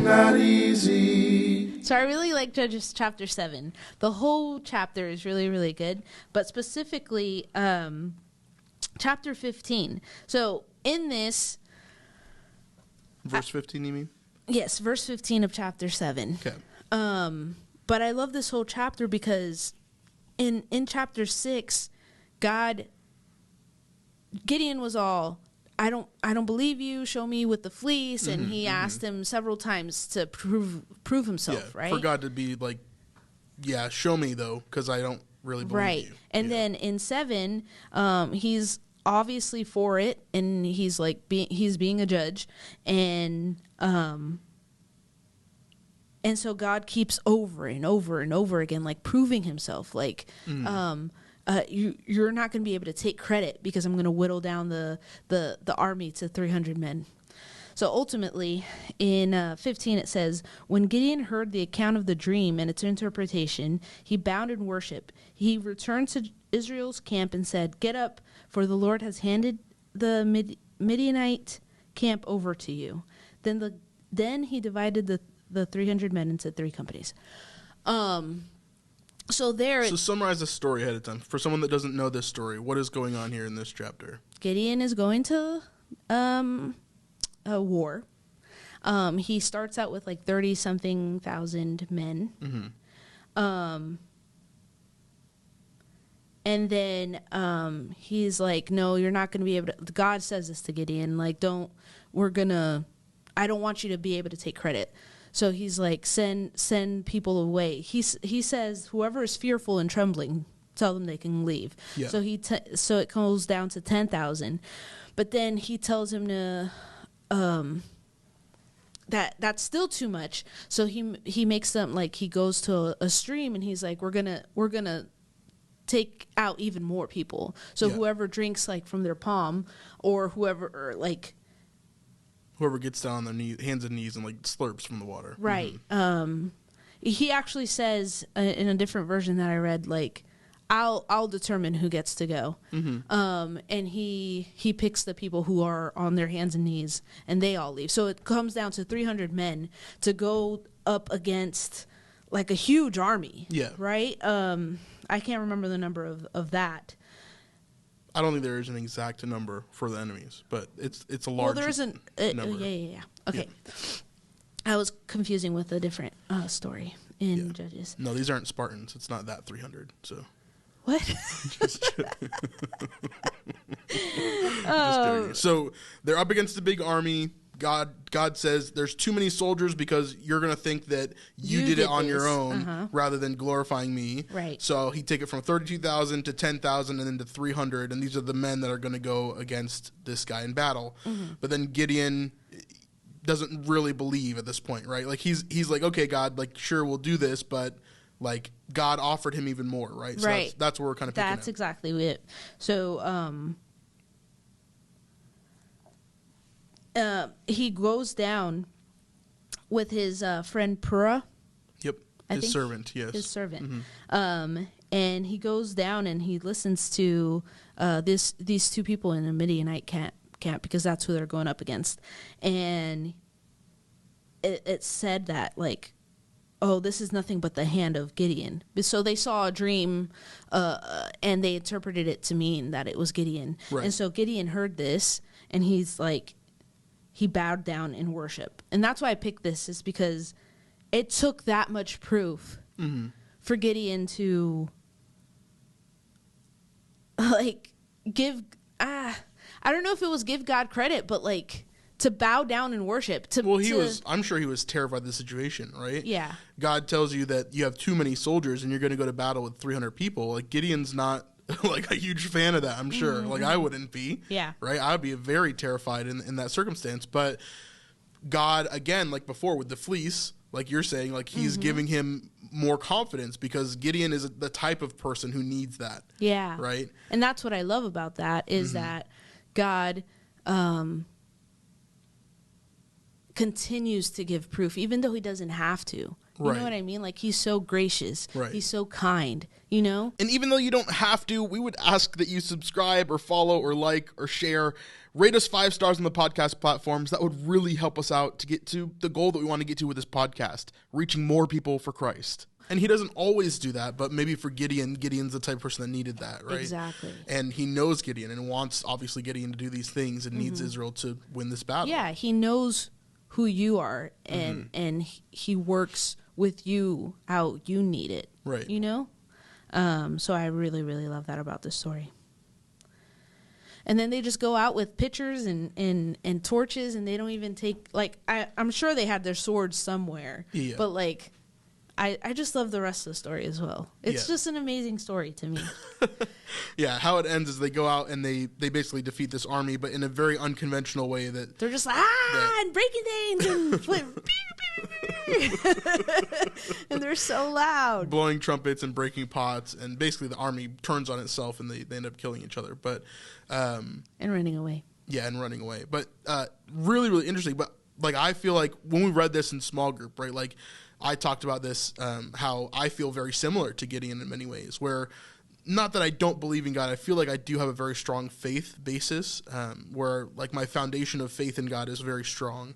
not easy. So I really like Judges chapter 7. The whole chapter is really, really good, but specifically chapter 15. So in this... Verse 15, you mean? Yes, verse 15 of chapter 7. Okay. But I love this whole chapter because in chapter 6, Gideon was all, I don't believe you, show me with the fleece, and he asked him several times to prove himself, right? For God to be like, yeah, show me though, because I don't really believe you. And then in 7, he's obviously for it, and he's like he's being a judge, and so God keeps over and over and over again, like proving himself, like you're not going to be able to take credit because I'm going to whittle down the army to 300 men. So ultimately, in 15 it says, when Gideon heard the account of the dream and its interpretation, he bowed in worship. He returned to Israel's camp and said, "Get up, for the Lord has handed the Midianite camp over to you." Then he divided the 300 men into 3 companies. So summarize the story ahead of time. For someone that doesn't know this story, what is going on here in this chapter? Gideon is going to a war. He starts out with like 30-something thousand men. And then he's like, no, you're not going to be able to. God says this to Gideon, like, I don't want you to be able to take credit. So he's like, send people away. He says, whoever is fearful and trembling, tell them they can leave. Yeah. So so it goes down to 10,000. But then he tells him to that's still too much. So he makes them, like, he goes to a stream and he's like, we're gonna take out even more people. So whoever drinks like from their palm, or whoever gets down on their hands and knees and like slurps from the water. Right. He actually says in a different version that I read, like, I'll determine who gets to go. And he picks the people who are on their hands and knees, and they all leave. So it comes down to 300 men to go up against like a huge army. Yeah. Right. I can't remember the number of that. I don't think there is an exact number for the enemies, but it's a large. Well, there isn't. Number. Yeah. Okay. Yeah. I was confusing with a different story in Judges. No, these aren't Spartans. It's not that 300. So. What? Just kidding. So they're up against a big army. God says there's too many soldiers because you're going to think that you did it on your own rather than glorifying me. Right. So he take it from 32,000 to 10,000 and then to 300, and these are the men that are going to go against this guy in battle. But then Gideon doesn't really believe at this point, right? Like he's like, okay, God, like, sure, we'll do this, but like God offered him even more, right? So right. That's where we're kind of picking That's up. exactly it. So he goes down with his friend Purah. Yep, his servant, yes. His servant. And he goes down and he listens to these 2 people in a Midianite camp because that's who they're going up against. And it said that, like, oh, this is nothing but the hand of Gideon. So they saw a dream, and they interpreted it to mean that it was Gideon. Right. And so Gideon heard this, and he's like, he bowed down in worship. And that's why I picked this, is because it took that much proof for Gideon to, like, give, I don't know if it was give God credit, but, like, to bow down in worship. I'm sure he was terrified of the situation, right? Yeah. God tells you that you have too many soldiers and you're going to go to battle with 300 people. Like, Gideon's not like a huge fan of that, I'm sure. Like, I wouldn't be. Yeah. Right? I would be very terrified in that circumstance. But God, again, like before with the fleece, like you're saying, like he's giving him more confidence because Gideon is the type of person who needs that. Yeah. Right? And that's what I love about that is that God continues to give proof, even though he doesn't have to. You Right. know what I mean? Like, he's so gracious. Right. He's so kind, you know? And even though you don't have to, we would ask that you subscribe or follow or like or share. Rate us 5 stars on the podcast platforms. That would really help us out to get to the goal that we want to get to with this podcast, reaching more people for Christ. And he doesn't always do that, but maybe for Gideon, Gideon's the type of person that needed that, right? Exactly. And he knows Gideon and wants, obviously, Gideon to do these things and needs Israel to win this battle. Yeah, he knows who you are, and he works with you how you need it. Right. You know? So I really, really love that about this story. And then they just go out with pitchers and torches, and they don't even take, like, I'm sure they had their swords somewhere. Yeah. But, like, I just love the rest of the story as well. It's just an amazing story to me. Yeah, how it ends is they go out and they basically defeat this army, but in a very unconventional way that... They're just like, and breaking things and flip, and they're so loud. blowing trumpets and breaking pots, and basically the army turns on itself and they end up killing each other. But and running away. Yeah, and running away. But really, really interesting. But like, I feel like when we read this in small group, right, like I talked about this, how I feel very similar to Gideon in many ways, where not that I don't believe in God, I feel like I do have a very strong faith basis, where like my foundation of faith in God is very strong.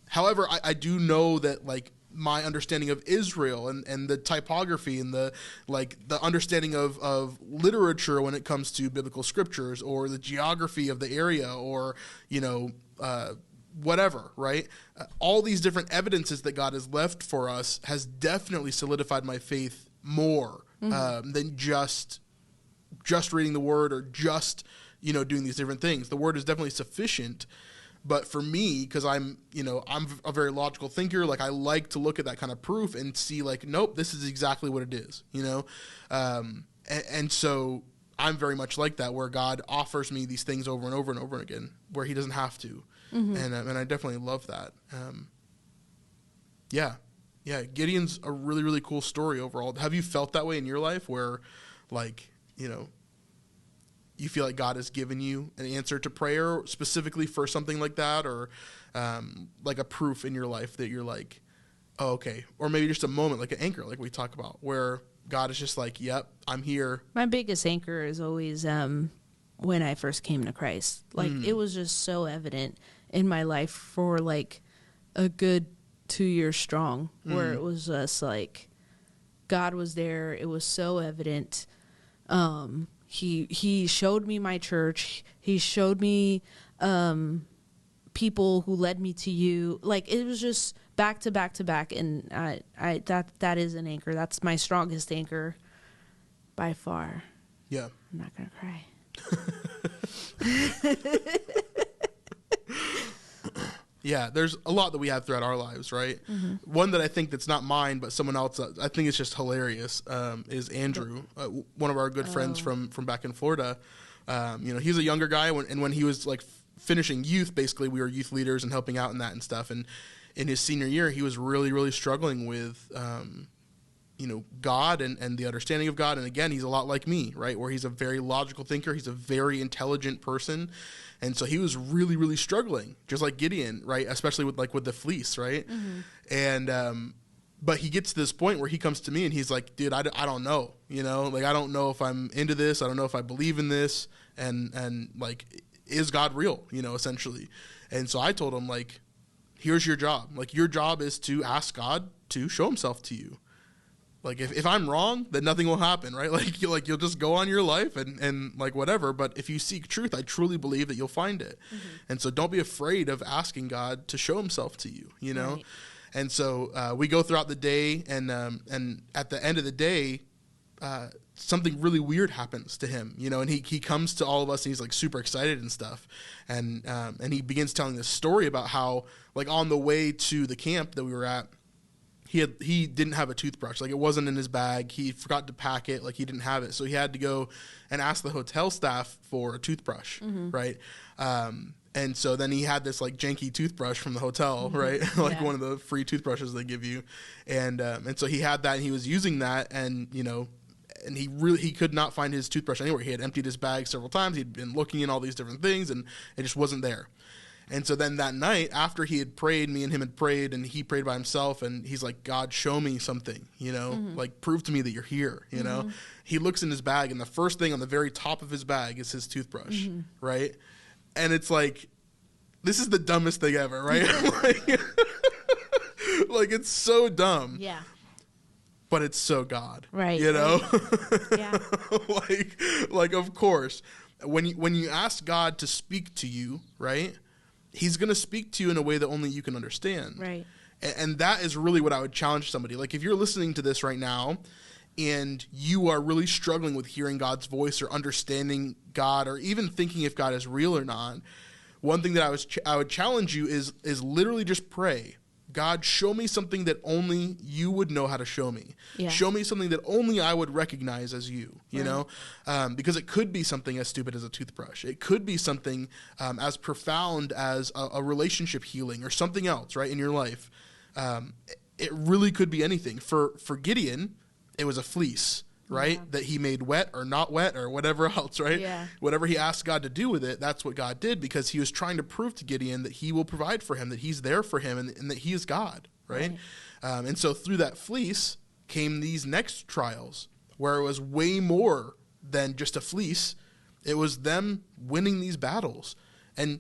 However, I do know that like my understanding of Israel and the typography and the understanding of literature when it comes to biblical scriptures, or the geography of the area, or, you know, whatever, right? All these different evidences that God has left for us has definitely solidified my faith more than just reading the word, or just, you know, doing these different things. The word is definitely sufficient. But for me, because I'm a very logical thinker, like I like to look at that kind of proof and see like, nope, this is exactly what it is, you know? And so I'm very much like that, where God offers me these things over and over and over again, where he doesn't have to. And I definitely love that. Yeah, Gideon's a really, really cool story overall. Have you felt that way in your life, where like, you know, you feel like God has given you an answer to prayer specifically for something like that, or like a proof in your life that you're like, oh, okay, or maybe just a moment, like an anchor, like we talk about, where God is just like, yep, I'm here. My biggest anchor is always when I first came to Christ. Like, it was just so evident in my life for like a good 2 years strong, where it was just like God was there. It was so evident. He showed me my church. He showed me people who led me to you. Like, it was just back to back to back, and that is an anchor. That's my strongest anchor by far. Yeah. I'm not gonna cry. Yeah, there's a lot that we have throughout our lives, right? One that I think that's not mine, but someone else, I think it's just hilarious, is Andrew, one of our good friends from back in Florida. You know, he's a younger guy, and when he was like finishing youth, basically we were youth leaders and helping out in that and stuff. And in his senior year, he was really, really struggling with, you know, God and the understanding of God. And again, he's a lot like me, right? Where he's a very logical thinker. He's a very intelligent person. And so he was really, really struggling, just like Gideon, right? Especially with the fleece, right? And, but he gets to this point where he comes to me and he's like, dude, I don't know, you know, like, I don't know if I'm into this. I don't know if I believe in this. And like, is God real, you know, essentially. And so I told him, like, here's your job. Like, your job is to ask God to show himself to you. Like, if I'm wrong, then nothing will happen, right? Like, you'll just go on your life and like whatever. But if you seek truth, I truly believe that you'll find it. And so don't be afraid of asking God to show himself to you, you know? Right. And so we go throughout the day, and at the end of the day, something really weird happens to him, you know, and he comes to all of us and he's like super excited and stuff. And he begins telling this story about how, like, on the way to the camp that we were at, he didn't have a toothbrush. Like, it wasn't in his bag. He forgot to pack it. Like, he didn't have it. So he had to go and ask the hotel staff for a toothbrush, right? And so then he had this like janky toothbrush from the hotel, right? Like one of the free toothbrushes they give you. And so he had that and he was using that, and, you know, and he could not find his toothbrush anywhere. He had emptied his bag several times. He'd been looking in all these different things and it just wasn't there. And so then that night, after he had prayed, me and him had prayed, and he prayed by himself, and he's like, God, show me something, like prove to me that you're here, He looks in his bag, and the first thing on the very top of his bag is his toothbrush, right? And it's like, this is the dumbest thing ever, right? like it's so dumb. Yeah. But it's so God, right? Yeah. like of course, when you ask God to speak to you, right? He's going to speak to you in a way that only you can understand. Right. And that is really what I would challenge somebody. Like if you're listening to this right now and you are really struggling with hearing God's voice or understanding God or even thinking if God is real or not, one thing that I would challenge you is literally just pray. God, show me something that only you would know how to show me. Yeah. Show me something that only I would recognize as you, you know? Because it could be something as stupid as a toothbrush. It could be something as profound as a relationship healing or something else, right, in your life. It really could be anything. For Gideon, it was a fleece, right, that he made wet or not wet or whatever else, right? Yeah. Whatever he asked God to do with it, that's what God did, because he was trying to prove to Gideon that he will provide for him, that he's there for him, and that he is God, right? And so through that fleece came these next trials where it was way more than just a fleece. It was them winning these battles and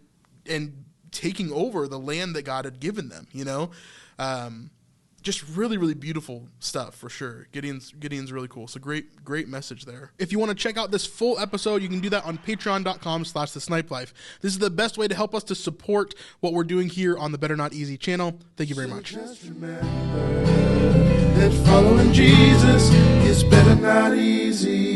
taking over the land that God had given them, just really, really beautiful stuff for sure. Gideon's really cool. So great message there. If you want to check out this full episode, you can do that on patreon.com/thesnipelife. This is the best way to help us to support what we're doing here on the Better Not Easy channel. Thank you very much. Just remember that following Jesus is better not easy.